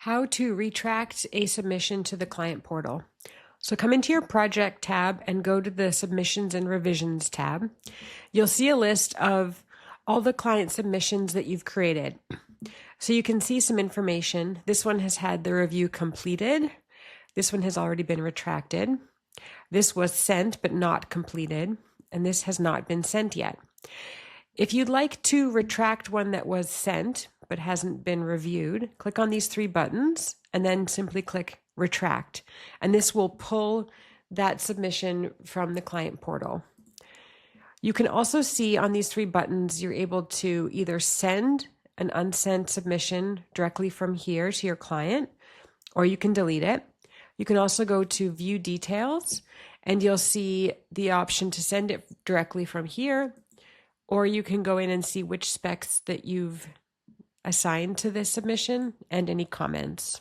How to retract a submission to the client portal. So come into your project tab and go to the submissions and revisions tab. You'll see a list of all the client submissions that you've created. So you can see some information. This one has had the review completed. This one has already been retracted. This was sent but not completed. And this has not been sent yet. If you'd like to retract one that was sent but hasn't been reviewed, click on these three buttons and then simply click Retract. And this will pull that submission from the client portal. You can also see on these three buttons, you're able to either send an unsent submission directly from here to your client, or you can delete it. You can also go to View Details, and you'll see the option to send it directly from here, or you can go in and see which specs that you've assigned to this submission and any comments.